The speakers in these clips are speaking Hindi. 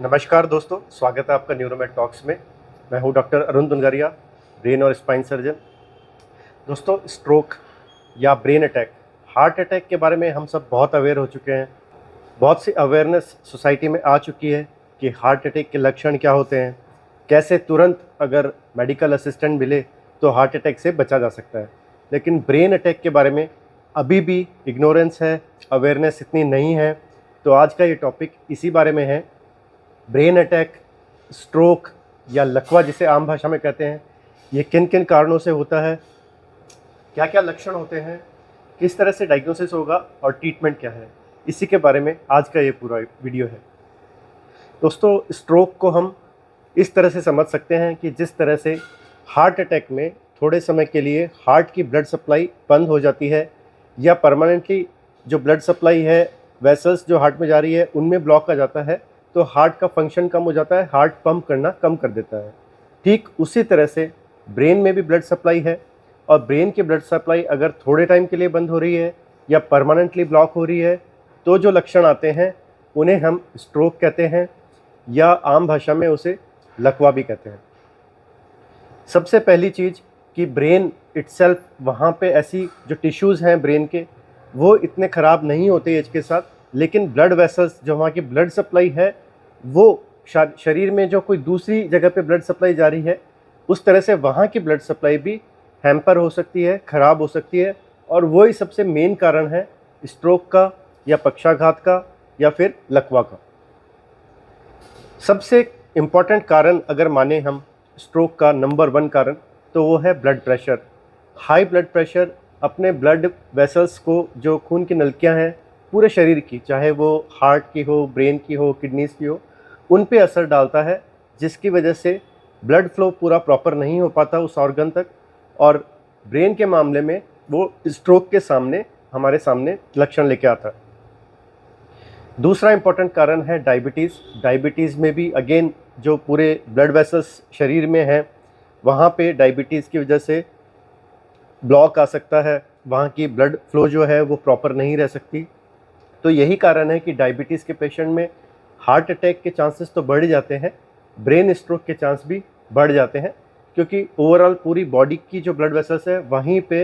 नमस्कार दोस्तों, स्वागत है आपका न्यूरोमेड टॉक्स में। मैं हूं डॉक्टर अरुण दुनगरिया, ब्रेन और स्पाइन सर्जन। दोस्तों, स्ट्रोक या ब्रेन अटैक, हार्ट अटैक के बारे में हम सब बहुत अवेयर हो चुके हैं। बहुत सी अवेयरनेस सोसाइटी में आ चुकी है कि हार्ट अटैक के लक्षण क्या होते हैं, कैसे तुरंत अगर मेडिकल असिस्टेंट मिले तो हार्ट अटैक से बचा जा सकता है। लेकिन ब्रेन अटैक के बारे में अभी भी इग्नोरेंस है, अवेयरनेस इतनी नहीं है। तो आज का ये टॉपिक इसी बारे में है। ब्रेन अटैक, स्ट्रोक या लकवा जिसे आम भाषा में कहते हैं, ये किन किन कारणों से होता है, क्या क्या लक्षण होते हैं, किस तरह से डायग्नोसिस होगा और ट्रीटमेंट क्या है, इसी के बारे में आज का ये पूरा वीडियो है। दोस्तों, स्ट्रोक को हम इस तरह से समझ सकते हैं कि जिस तरह से हार्ट अटैक में थोड़े समय के लिए हार्ट की ब्लड सप्लाई बंद हो जाती है या परमानेंटली जो ब्लड सप्लाई है, वेसल्स जो हार्ट में जा रही है उनमें ब्लॉक आ जाता है, तो हार्ट का फंक्शन कम हो जाता है, हार्ट पंप करना कम कर देता है। ठीक उसी तरह से ब्रेन में भी ब्लड सप्लाई है, और ब्रेन की ब्लड सप्लाई अगर थोड़े टाइम के लिए बंद हो रही है या परमानेंटली ब्लॉक हो रही है तो जो लक्षण आते हैं उन्हें हम स्ट्रोक कहते हैं, या आम भाषा में उसे लकवा भी कहते हैं। सबसे पहली चीज़ कि ब्रेन इटसेल्फ, वहाँ पे ऐसी जो टिश्यूज़ हैं ब्रेन के, वो इतने ख़राब नहीं होते एज के साथ, लेकिन ब्लड वेसल्स, जो वहाँ की ब्लड सप्लाई है, वो शरीर में जो कोई दूसरी जगह पे ब्लड सप्लाई जा रही है, उस तरह से वहाँ की ब्लड सप्लाई भी हैम्पर हो सकती है, ख़राब हो सकती है। और वही सबसे मेन कारण है स्ट्रोक का या पक्षाघात का या फिर लकवा का। सबसे इम्पॉर्टेंट कारण अगर माने हम स्ट्रोक का नंबर 1 कारण, तो वो है blood pressure. High blood pressure अपने ब्लड वेसल्स को, जो खून की नलकियां हैं पूरे शरीर की, चाहे वो हार्ट की हो, ब्रेन की हो, किडनीज़ की हो, उन पे असर डालता है, जिसकी वजह से ब्लड फ्लो पूरा प्रॉपर नहीं हो पाता उस ऑर्गन तक, और ब्रेन के मामले में वो स्ट्रोक के सामने, हमारे सामने लक्षण लेके आता है। दूसरा इंपॉर्टेंट कारण है डायबिटीज़। डायबिटीज़ में भी अगेन जो पूरे ब्लड वेसल्स शरीर में हैं, वहाँ पे डायबिटीज़ की वजह से ब्लॉक आ सकता है, वहाँ की ब्लड फ्लो जो है वो प्रॉपर नहीं रह सकती। तो यही कारण है कि डायबिटीज़ के पेशेंट में हार्ट अटैक के चांसेस तो बढ़ जाते हैं, ब्रेन स्ट्रोक के चांस भी बढ़ जाते हैं, क्योंकि ओवरऑल पूरी बॉडी की जो ब्लड वेसल्स है वहीं पे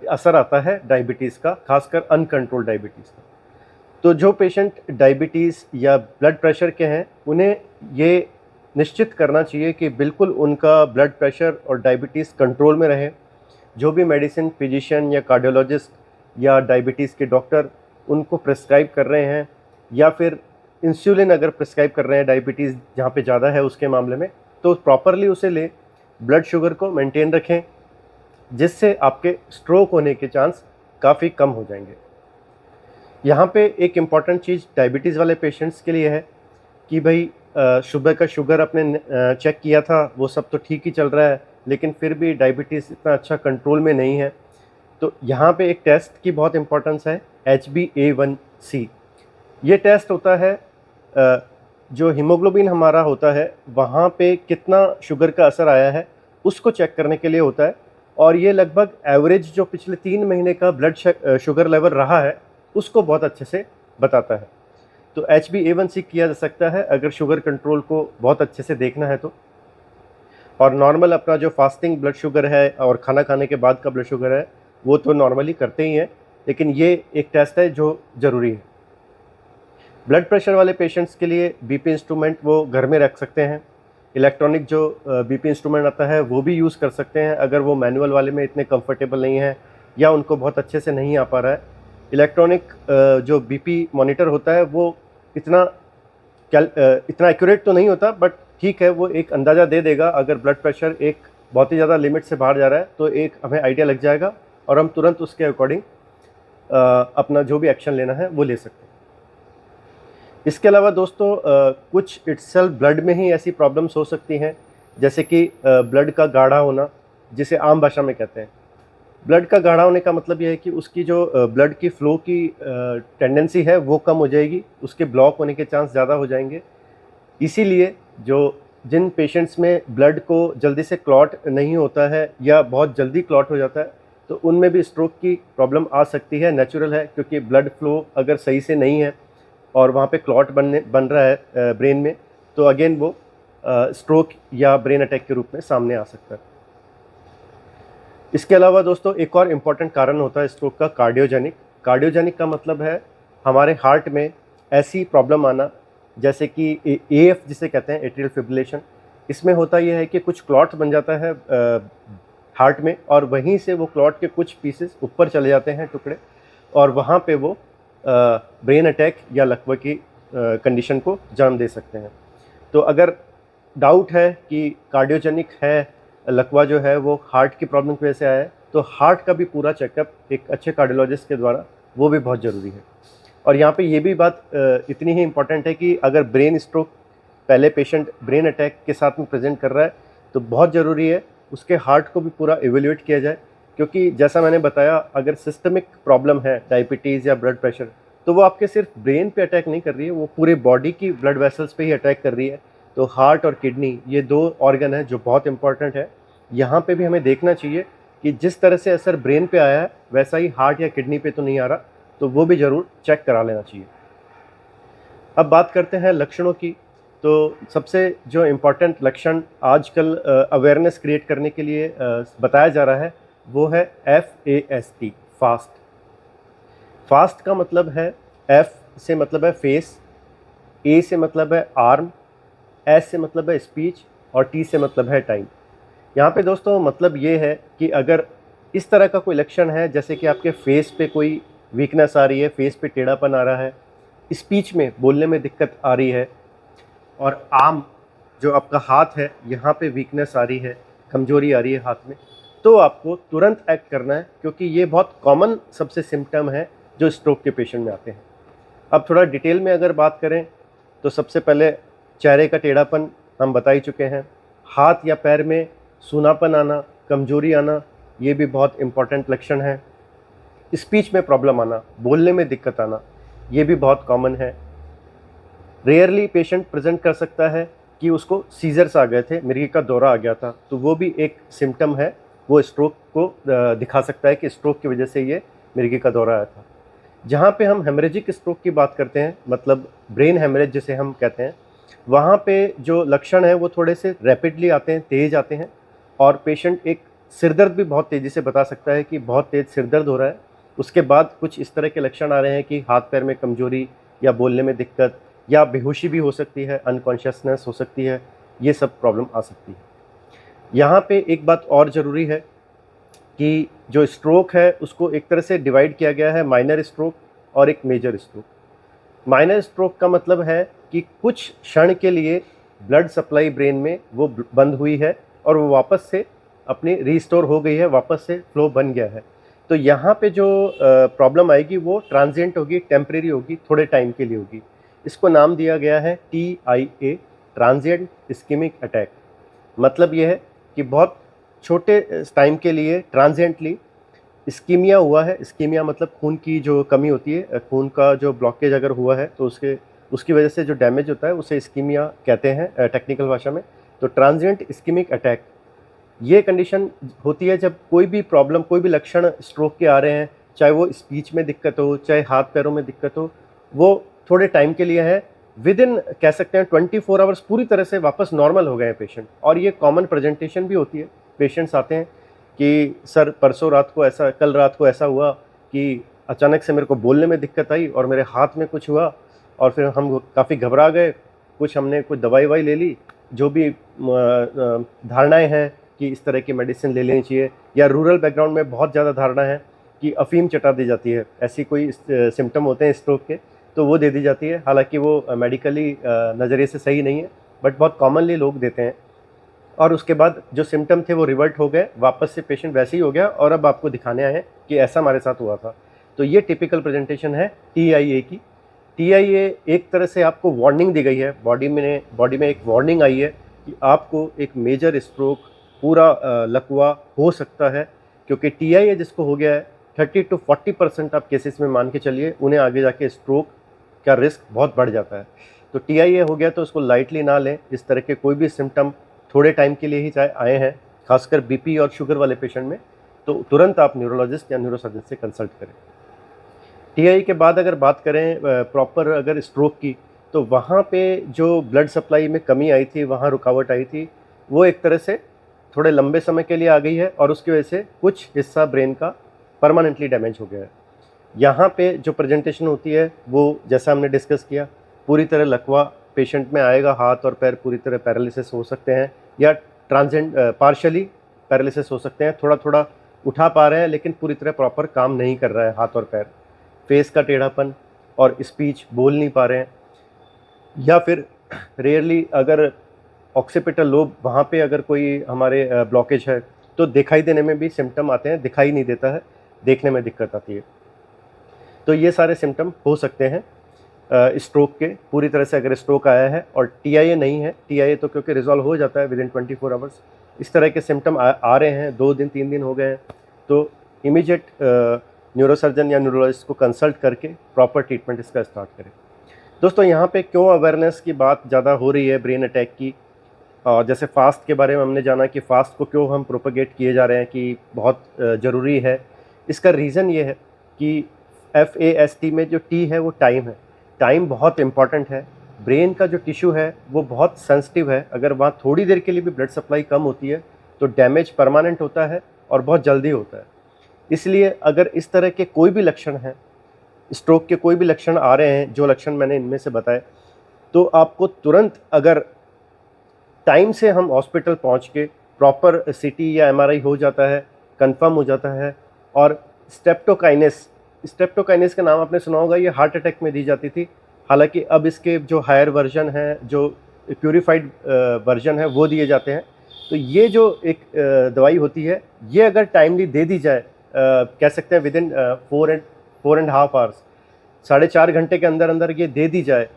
असर आता है डायबिटीज़ का, खासकर अनकंट्रोल्ड डायबिटीज़ का। तो जो पेशेंट डायबिटीज़ या ब्लड प्रेशर के हैं, उन्हें ये निश्चित करना चाहिए कि बिल्कुल उनका ब्लड प्रेशर और डायबिटीज़ कंट्रोल में रहे। जो भी मेडिसिन फिजिशियन या कार्डियोलॉजिस्ट या डायबिटीज़ के डॉक्टर उनको प्रिस्क्राइब कर रहे हैं, या फिर इंसुलिन अगर प्रिस्क्राइब कर रहे हैं डायबिटीज़ जहाँ पे ज़्यादा है उसके मामले में, तो प्रॉपरली उसे लें, ब्लड शुगर को मेंटेन रखें, जिससे आपके स्ट्रोक होने के चांस काफ़ी कम हो जाएंगे। यहाँ पे एक इम्पॉर्टेंट चीज़ डायबिटीज़ वाले पेशेंट्स के लिए है कि भाई सुबह का शुगर आपने चेक किया था, वो सब तो ठीक ही चल रहा है, लेकिन फिर भी डायबिटीज़ इतना अच्छा कंट्रोल में नहीं है। तो यहाँ पे एक टेस्ट की बहुत इम्पोर्टेंस है, HbA1c। ये टेस्ट होता है जो हीमोग्लोबिन हमारा होता है, वहाँ पे कितना शुगर का असर आया है उसको चेक करने के लिए होता है, और ये लगभग एवरेज जो पिछले 3 महीने का ब्लड शुगर लेवल रहा है उसको बहुत अच्छे से बताता है। तो HbA1c किया जा सकता है अगर शुगर कंट्रोल को बहुत अच्छे से देखना है तो। और नॉर्मल अपना जो फास्टिंग ब्लड शुगर है और खाना खाने के बाद का ब्लड शुगर है, वो तो नॉर्मली करते ही हैं, लेकिन ये एक टेस्ट है जो ज़रूरी है। ब्लड प्रेशर वाले पेशेंट्स के लिए बीपी इंस्ट्रूमेंट वो घर में रख सकते हैं। इलेक्ट्रॉनिक जो बीपी इंस्ट्रूमेंट आता है वो भी यूज़ कर सकते हैं अगर वो मैनुअल वाले में इतने कंफर्टेबल नहीं है या उनको बहुत अच्छे से नहीं आ पा रहा है। इलेक्ट्रॉनिक जो बीपी मॉनिटर होता है वो इतना एक्यूरेट तो नहीं होता, बट ठीक है, वो एक अंदाज़ा दे देगा। अगर ब्लड प्रेशर एक बहुत ही ज़्यादा लिमिट से बाहर जा रहा है तो एक हमें आइडिया लग जाएगा, और हम तुरंत उसके अकॉर्डिंग अपना जो भी एक्शन लेना है वो ले सकते हैं। इसके अलावा दोस्तों, कुछ इटसेल्फ ब्लड में ही ऐसी प्रॉब्लम्स हो सकती हैं, जैसे कि ब्लड का गाढ़ा होना, जिसे आम भाषा में कहते हैं। ब्लड का गाढ़ा होने का मतलब यह है कि उसकी जो ब्लड की फ़्लो की टेंडेंसी है वो कम हो जाएगी, उसके ब्लॉक होने के चांस ज़्यादा हो जाएंगे। इसीलिए जिन पेशेंट्स में ब्लड को जल्दी से क्लॉट नहीं होता है या बहुत जल्दी क्लॉट हो जाता है, तो उनमें भी स्ट्रोक की प्रॉब्लम आ सकती है। नेचुरल है, क्योंकि ब्लड फ्लो अगर सही से नहीं है और वहाँ पे क्लॉट बन रहा है ब्रेन में, तो अगेन वो स्ट्रोक या ब्रेन अटैक के रूप में सामने आ सकता है। इसके अलावा दोस्तों एक और इम्पॉर्टेंट कारण होता है स्ट्रोक का, कार्डियोजेनिक। कार्डियोजेनिक का मतलब है हमारे हार्ट में ऐसी प्रॉब्लम आना, जैसे कि एएफ जिसे कहते हैं, एट्रियल फिब्रिलेशन। इसमें होता यह है कि कुछ क्लॉट्स बन जाता है हार्ट में, और वहीं से वो क्लॉट के कुछ पीसेस ऊपर चले जाते हैं, टुकड़े, और वहाँ पे वो ब्रेन अटैक या लकवा की कंडीशन को जन्म दे सकते हैं। तो अगर डाउट है कि कार्डियोजेनिक है, लकवा जो है वो हार्ट की प्रॉब्लम की वजह से आया है, तो हार्ट का भी पूरा चेकअप एक अच्छे कार्डियोलॉजिस्ट के द्वारा वो भी बहुत ज़रूरी है। और यहाँ पे ये भी बात इतनी ही इम्पॉर्टेंट है कि अगर ब्रेन स्ट्रोक पहले पेशेंट ब्रेन अटैक के साथ में प्रेजेंट कर रहा है, तो बहुत ज़रूरी है उसके हार्ट को भी पूरा इवेल्युएट किया जाए, क्योंकि जैसा मैंने बताया, अगर सिस्टमिक प्रॉब्लम है, डायबिटीज़ या ब्लड प्रेशर, तो वो आपके सिर्फ ब्रेन पे अटैक नहीं कर रही है, वो पूरे बॉडी की ब्लड वेसल्स पे ही अटैक कर रही है। तो हार्ट और किडनी, ये 2 ऑर्गन है जो बहुत इंपॉर्टेंट है। यहाँ पे भी हमें देखना चाहिए कि जिस तरह से असर ब्रेन पे आया है, वैसा ही हार्ट या किडनी पे तो नहीं आ रहा, तो वो भी ज़रूर चेक करा लेना चाहिए। अब बात करते हैं लक्षणों की। तो सबसे जो इम्पोर्टेंट लक्षण आजकल अवेयरनेस क्रिएट करने के लिए बताया जा रहा है, वो है FAST, फास्ट। फास्ट का मतलब है, F से मतलब है फेस, A से मतलब है आर्म, S से मतलब है स्पीच, और T से मतलब है टाइम। यहाँ पे दोस्तों मतलब ये है कि अगर इस तरह का कोई लक्षण है, जैसे कि आपके फेस पे कोई वीकनेस आ रही है, फेस पे टेढ़ापन आ रहा है, स्पीच में बोलने में दिक्कत आ रही है, और आर्म जो आपका हाथ है यहाँ पे वीकनेस आ रही है, कमजोरी आ रही है हाथ में, तो आपको तुरंत एक्ट करना है, क्योंकि ये बहुत कॉमन सबसे सिम्टम है जो स्ट्रोक के पेशेंट में आते हैं। अब थोड़ा डिटेल में अगर बात करें, तो सबसे पहले चेहरे का टेढ़ापन हम बता ही चुके हैं। हाथ या पैर में सूनापन आना, कमजोरी आना, ये भी बहुत इम्पॉर्टेंट लक्षण है। स्पीच में प्रॉब्लम आना, बोलने में दिक्कत आना, ये भी बहुत कॉमन है। रेयरली पेशेंट प्रेजेंट कर सकता है कि उसको सीजर्स आ गए थे, मिर्गी का दौरा आ गया था, तो वो भी एक सिम्टम है, वो स्ट्रोक को दिखा सकता है कि स्ट्रोक की वजह से ये मिर्गी का दौरा आया था। जहाँ पे हम हेमरेजिक स्ट्रोक की बात करते हैं, मतलब ब्रेन हेमरेज जिसे हम कहते हैं, वहाँ पे जो लक्षण है वो थोड़े से रैपिडली आते हैं, तेज़ आते हैं, और पेशेंट एक सिरदर्द भी बहुत तेज़ी से बता सकता है कि बहुत तेज़ सिरदर्द हो रहा है। उसके बाद कुछ इस तरह के लक्षण आ रहे हैं कि हाथ पैर में कमजोरी या बोलने में दिक्कत, या बेहोशी भी हो सकती है, अनकॉन्शियसनेस हो सकती है, ये सब प्रॉब्लम आ सकती है। यहाँ पे एक बात और ज़रूरी है कि जो स्ट्रोक है उसको एक तरह से डिवाइड किया गया है, माइनर स्ट्रोक और एक मेजर स्ट्रोक। माइनर स्ट्रोक का मतलब है कि कुछ क्षण के लिए ब्लड सप्लाई ब्रेन में वो बंद हुई है और वो वापस से अपनी रीस्टोर हो गई है, वापस से फ्लो बन गया है। तो यहाँ पे जो प्रॉब्लम आएगी वो ट्रांजिएंट होगी, टेम्परेरी होगी, थोड़े टाइम के लिए होगी। इसको नाम दिया गया है TIA, ट्रांजिएंट इस्केमिक अटैक। मतलब ये है कि बहुत छोटे टाइम के लिए ट्रांजिएंटली इस्कीमिया हुआ है। इस्कीमिया मतलब खून की जो कमी होती है, खून का जो ब्लॉकेज अगर हुआ है तो उसकी वजह से जो डैमेज होता है उसे इस्कीमिया कहते हैं टेक्निकल भाषा में। तो ट्रांजिएंट इस्केमिक अटैक ये कंडीशन होती है जब कोई भी प्रॉब्लम, कोई भी लक्षण स्ट्रोक के आ रहे हैं, चाहे वो स्पीच में दिक्कत हो, चाहे हाथ पैरों में दिक्कत हो, वो थोड़े टाइम के लिए है, विद इन कह सकते हैं 24 आवर्स पूरी तरह से वापस नॉर्मल हो गए हैं पेशेंट। और ये कॉमन प्रेजेंटेशन भी होती है। पेशेंट्स आते हैं कि सर परसों रात को ऐसा, कल रात को ऐसा हुआ कि अचानक से मेरे को बोलने में दिक्कत आई और मेरे हाथ में कुछ हुआ, और फिर हम काफ़ी घबरा गए, हमने कुछ दवाई वाई ले ली, जो भी धारणाएं हैं कि इस तरह की मेडिसिन ले लेनी चाहिए, या रूरल बैकग्राउंड में बहुत ज़्यादा धारणा है कि अफीम चटा दी जाती है, ऐसी कोई सिम्टम होते हैं स्ट्रोक के तो वो दे दी जाती है। हालांकि वो मेडिकली नज़रिए से सही नहीं है, बट बहुत कॉमनली लोग देते हैं, और उसके बाद जो सिम्टम थे वो रिवर्ट हो गए, वापस से पेशेंट वैसे ही हो गया, और अब आपको दिखाने आए हैं कि ऐसा हमारे साथ हुआ था। तो ये टिपिकल प्रेजेंटेशन है TIA की। TIA एक तरह से आपको वार्निंग दी गई है, बॉडी में एक वार्निंग आई है कि आपको एक मेजर स्ट्रोक, पूरा लकवा हो सकता है, क्योंकि TIA जिसको हो गया है 30 to 40% आप केसेस में मान के चलिए उन्हें आगे जाके स्ट्रोक का रिस्क बहुत बढ़ जाता है। तो TIA हो गया तो उसको लाइटली ना लें। इस तरह के कोई भी सिम्टम थोड़े टाइम के लिए ही चाहे आए हैं, खासकर BP और शुगर वाले पेशेंट में, तो तुरंत आप न्यूरोलॉजिस्ट या न्यूरोसर्जन से कंसल्ट करें। टीआई के बाद अगर बात करें प्रॉपर अगर स्ट्रोक की, तो वहाँ पे जो ब्लड सप्लाई में कमी आई थी, वहाँ रुकावट आई थी, वो एक तरह से थोड़े लंबे समय के लिए आ गई है और उसकी वजह से कुछ हिस्सा ब्रेन का परमानेंटली डैमेज हो गया है। यहाँ पे जो प्रेजेंटेशन होती है वो जैसा हमने डिस्कस किया, पूरी तरह लकवा पेशेंट में आएगा, हाथ और पैर पूरी तरह पैरालिसिस हो सकते हैं या ट्रांजेंट पार्शली पैरालिसिस हो सकते हैं, थोड़ा थोड़ा उठा पा रहे हैं लेकिन पूरी तरह प्रॉपर काम नहीं कर रहा है हाथ और पैर, फेस का टेढ़ापन और स्पीच बोल नहीं पा रहे हैं, या फिर रेयरली अगर ऑक्सीपिटल लोब वहाँ पे अगर कोई हमारे ब्लॉकेज है तो दिखाई देने में भी सिम्टम आते हैं, दिखाई नहीं देता है, देखने में दिक्कत आती है। तो ये सारे सिम्टम हो सकते हैं स्ट्रोक के। पूरी तरह से अगर स्ट्रोक आया है और टीआईए नहीं है, टीआईए तो क्योंकि रिजॉल्व हो जाता है विद इन 24 आवर्स, इस तरह के सिम्टम आ रहे हैं, 2 दिन 3 दिन हो गए हैं, तो इमीडिएट न्यूरोसर्जन या न्यूरोलॉजिस्ट को कंसल्ट करके प्रॉपर ट्रीटमेंट इसका स्टार्ट करें। दोस्तों यहाँ पे क्यों अवेयरनेस की बात ज़्यादा हो रही है ब्रेन अटैक की, जैसे फास्ट के बारे में हमने जाना कि फ़ास्ट को क्यों हम प्रोपेगेट किए जा रहे हैं कि बहुत ज़रूरी है। इसका रीज़न ये है कि FAST में जो T है वो टाइम है, टाइम बहुत इम्पॉर्टेंट है। ब्रेन का जो टिश्यू है वो बहुत सेंसिटिव है, अगर वहाँ थोड़ी देर के लिए भी ब्लड सप्लाई कम होती है तो डैमेज परमानेंट होता है और बहुत जल्दी होता है। इसलिए अगर इस तरह के कोई भी लक्षण हैं, स्ट्रोक के कोई भी लक्षण आ रहे हैं, जो लक्षण मैंने इनमें से बताए, तो आपको तुरंत अगर टाइम से हम हॉस्पिटल पहुंच के प्रॉपर CT या MRI हो जाता है, कंफर्म हो जाता है, और स्ट्रेप्टोकाइनेस का नाम आपने सुना होगा, ये हार्ट अटैक में दी जाती थी, हालांकि अब इसके जो हायर वर्जन है, जो प्यूरिफाइड वर्जन है वो दिए जाते हैं। तो ये जो एक दवाई होती है, ये अगर टाइमली दे दी जाए, कह सकते हैं विद इन 4.5 आवर्स, 4.5 घंटे के अंदर अंदर ये दे दी जाए,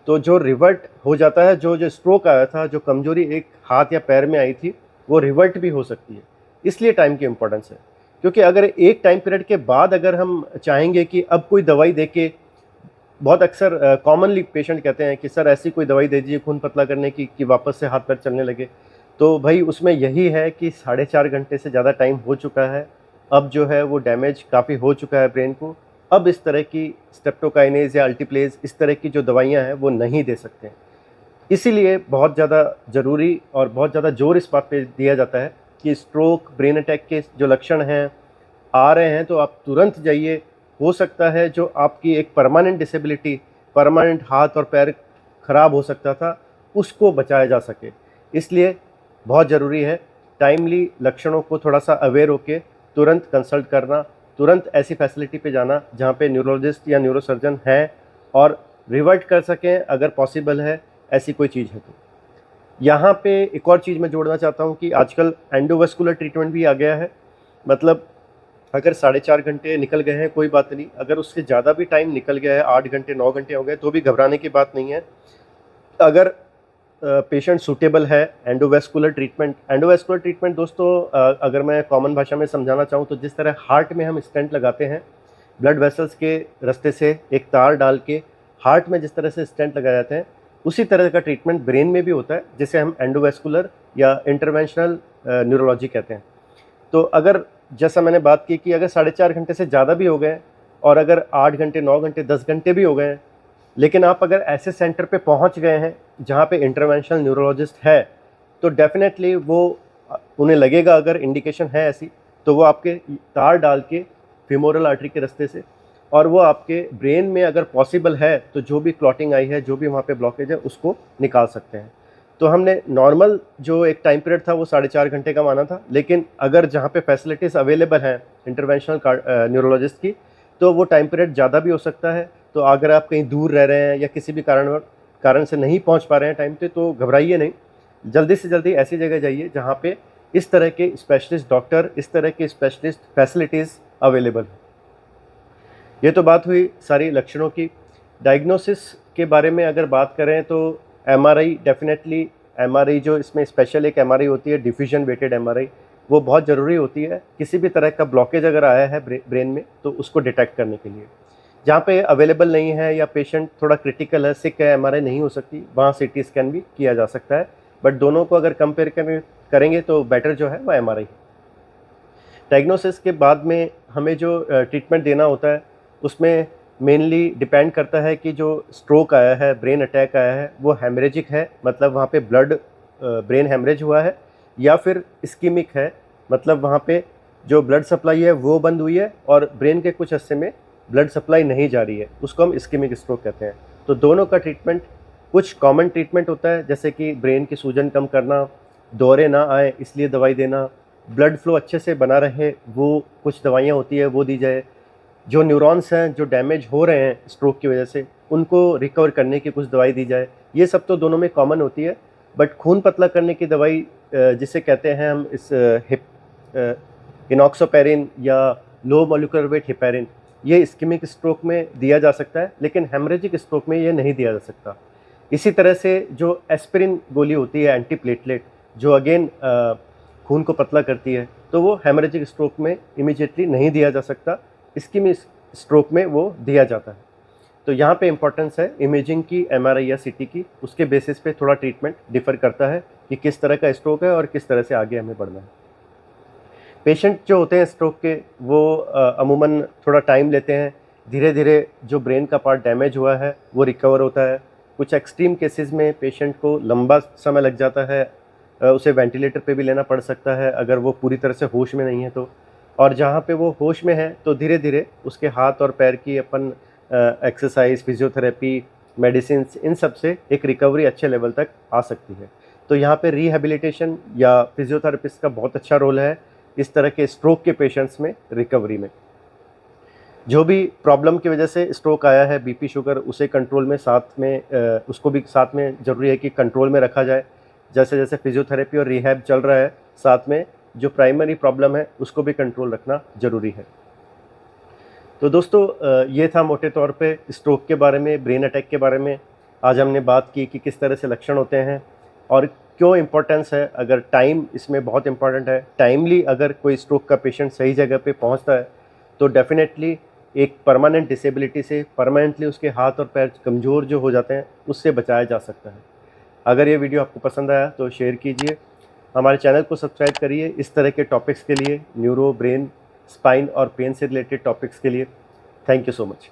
तो जो रिवर्ट हो जाता है, जो स्ट्रोक आया था, जो कमजोरी एक हाथ या पैर में आई थी, वो रिवर्ट भी हो सकती है। इसलिए टाइम की इम्पोर्टेंस है, क्योंकि अगर एक टाइम पीरियड के बाद अगर हम चाहेंगे कि अब कोई दवाई दे के, बहुत अक्सर कॉमनली पेशेंट कहते हैं कि सर ऐसी कोई दवाई दे दीजिए खून पतला करने की कि वापस से हाथ पैर चलने लगे, तो भाई उसमें यही है कि 4.5 घंटे से ज़्यादा टाइम हो चुका है, अब जो है वो डैमेज काफ़ी हो चुका है ब्रेन को, अब इस तरह की स्ट्रेप्टोकाइनेज या अल्टीप्लेज, इस तरह की जो दवाइयाँ हैं वो नहीं दे सकते हैं। इसीलिए बहुत ज़्यादा ज़रूरी और बहुत ज़्यादा जोर इस बात पे दिया जाता है कि स्ट्रोक, ब्रेन अटैक के जो लक्षण हैं आ रहे हैं तो आप तुरंत जाइए। हो सकता है जो आपकी एक परमानेंट डिसेबिलिटी, परमानेंट हाथ और पैर ख़राब हो सकता था, उसको बचाया जा सके। इसलिए बहुत ज़रूरी है टाइमली लक्षणों को थोड़ा सा अवेयर होकर तुरंत कंसल्ट करना, तुरंत ऐसी फैसिलिटी पे जाना जहाँ पे न्यूरोलॉजिस्ट या न्यूरोसर्जन हैं और रिवर्ट कर सकें अगर पॉसिबल है, ऐसी कोई चीज़ है तो। यहाँ पे एक और चीज़ मैं जोड़ना चाहता हूँ कि आजकल एंडोवेस्कुलर ट्रीटमेंट भी आ गया है। मतलब अगर 4.5 घंटे निकल गए हैं कोई बात नहीं, अगर उससे ज़्यादा भी टाइम निकल गया है, 8 घंटे 9 घंटे हो गए, तो भी घबराने की बात नहीं है। अगर पेशेंट सूटेबल है, एंडोवेस्कुलर ट्रीटमेंट दोस्तों, अगर मैं कॉमन भाषा में समझाना चाहूँ तो जिस तरह हार्ट में हम स्टेंट लगाते हैं, ब्लड वेसल्स के रास्ते से एक तार डाल के हार्ट में जिस तरह से स्टेंट लगाए जाते हैं, उसी तरह का ट्रीटमेंट ब्रेन में भी होता है, जिसे हम एंडोवेस्कुलर या इंटरवेंशनल न्यूरोलॉजी कहते हैं। तो अगर जैसा मैंने बात की कि अगर 4.5 घंटे से ज़्यादा भी हो गए और अगर 8 घंटे 9 घंटे 10 घंटे भी हो गए हैं, लेकिन आप अगर ऐसे सेंटर पे पहुंच गए हैं जहां पे इंटरवेंशनल न्यूरोलॉजिस्ट है, तो डेफिनेटली वो उन्हें लगेगा, अगर इंडिकेशन है ऐसी, तो वो आपके तार डाल के फीमोरल आर्टरी के रास्ते से, और वो आपके ब्रेन में अगर पॉसिबल है तो जो भी क्लॉटिंग आई है, जो भी वहाँ पे ब्लॉकेज है, उसको निकाल सकते हैं। तो हमने नॉर्मल जो एक टाइम पीरियड था वो 4.5 घंटे का माना था, लेकिन अगर जहाँ पे फैसिलिटीज़ अवेलेबल हैं इंटरवेंशनल न्यूरोलॉजिस्ट की, तो वो टाइम पीरियड ज़्यादा भी हो सकता है। तो अगर आप कहीं दूर रह रहे हैं या किसी भी कारण से नहीं पहुंच पा रहे हैं टाइम पे, तो घबराइए नहीं, जल्दी से जल्दी ऐसी जगह जाइए जहां पे इस तरह के स्पेशलिस्ट डॉक्टर, इस तरह के स्पेशलिस्ट फैसिलिटीज़ अवेलेबल हैं। ये तो बात हुई सारी लक्षणों की। डायग्नोसिस के बारे में अगर बात करें तो MRI, डेफिनेटली MRI जो इसमें स्पेशल एक MRI होती है, डिफ्यूजन वेटेड MRI, वो बहुत ज़रूरी होती है। किसी भी तरह का ब्लॉकेज अगर आया है ब्रेन में तो उसको डिटेक्ट करने के लिए। जहाँ पे अवेलेबल नहीं है या पेशेंट थोड़ा क्रिटिकल है, सिक है, MRI नहीं हो सकती, वहाँ CT स्कैन भी किया जा सकता है। बट दोनों को अगर कंपेयर करेंगे तो बेटर जो है वो MRI है। डायग्नोसिस के बाद में हमें जो ट्रीटमेंट देना होता है, उसमें मेनली डिपेंड करता है कि जो स्ट्रोक आया है, ब्रेन अटैक आया है, वो हेमरेजिक है, मतलब वहाँ पे ब्लड ब्रेन हेमरेज हुआ है, या फिर इस्कीमिक है, मतलब वहाँ पे जो ब्लड सप्लाई है वो बंद हुई है और ब्रेन के कुछ हिस्से में ब्लड सप्लाई नहीं जा रही है, उसको हम इस्कीमिक स्ट्रोक कहते हैं। तो दोनों का ट्रीटमेंट, कुछ कॉमन ट्रीटमेंट होता है जैसे कि ब्रेन की सूजन कम करना, दौरे ना आए इसलिए दवाई देना, ब्लड फ्लो अच्छे से बना रहे वो कुछ दवाइयाँ होती है वो दी जाए, जो न्यूरॉन्स हैं जो डैमेज हो रहे हैं स्ट्रोक की वजह से उनको रिकवर करने की कुछ दवाई दी जाए। ये सब तो दोनों में कॉमन होती है, बट खून पतला करने की दवाई जिसे कहते हैं हम इस इनॉक्सोपेरिन या लो मॉलिक्यूलर वेट हेपेरिन, ये इस्कीमिक स्ट्रोक में दिया जा सकता है, लेकिन हेमरेजिक स्ट्रोक में ये नहीं दिया जा सकता। इसी तरह से जो एस्पिरिन गोली होती है एंटीप्लेटलेट, जो अगेन खून को पतला करती है, तो वो हेमरेजिक स्ट्रोक में इमीडिएटली नहीं दिया जा सकता, इस्कीमिक स्ट्रोक में वो दिया जाता है। तो यहाँ पे इम्पोर्टेंस है इमेजिंग की, एमआरआई या सीटी की, उसके बेसिस पे थोड़ा ट्रीटमेंट डिफ़र करता है कि किस तरह का स्ट्रोक है और किस तरह से आगे हमें बढ़ना है। पेशेंट जो होते हैं स्ट्रोक के वो अमूमन थोड़ा टाइम लेते हैं, धीरे धीरे जो ब्रेन का पार्ट डैमेज हुआ है वो रिकवर होता है। कुछ एक्सट्रीम केसेस में पेशेंट को लंबा समय लग जाता है, उसे वेंटिलेटर पे भी लेना पड़ सकता है अगर वो पूरी तरह से होश में नहीं है तो। और जहाँ पे वो होश में है तो धीरे धीरे उसके हाथ और पैर की अपन एक्सरसाइज, फिजियोथेरेपी, मेडिसिन्स, इन सब से एक रिकवरी अच्छे लेवल तक आ सकती है। तो यहाँ पे रिहैबिलिटेशन या फिजियोथेरेपिस्ट का बहुत अच्छा रोल है इस तरह के स्ट्रोक के पेशेंट्स में रिकवरी में। जो भी प्रॉब्लम की वजह से स्ट्रोक आया है, बीपी, शुगर, उसे कंट्रोल में साथ में उसको भी साथ में ज़रूरी है कि कंट्रोल में रखा जाए। जैसे जैसे फिजियोथेरेपी और रिहैब चल रहा है, साथ में जो प्राइमरी प्रॉब्लम है उसको भी कंट्रोल रखना ज़रूरी है। तो दोस्तों ये था मोटे तौर पे स्ट्रोक के बारे में, ब्रेन अटैक के बारे में। आज हमने बात की कि किस तरह से लक्षण होते हैं और क्यों इम्पोर्टेंस है, अगर टाइम इसमें बहुत इम्पॉर्टेंट है। टाइमली अगर कोई स्ट्रोक का पेशेंट सही जगह पे पहुंचता है तो डेफिनेटली एक परमानेंट डिसेबिलिटी से, परमानेंटली उसके हाथ और पैर कमज़ोर जो हो जाते हैं, उससे बचाया जा सकता है। अगर ये वीडियो आपको पसंद आया तो शेयर कीजिए, हमारे चैनल को सब्सक्राइब करिए इस तरह के टॉपिक्स के लिए, न्यूरो, ब्रेन, स्पाइन और पेन से रिलेटेड टॉपिक्स के लिए। Thank you so much.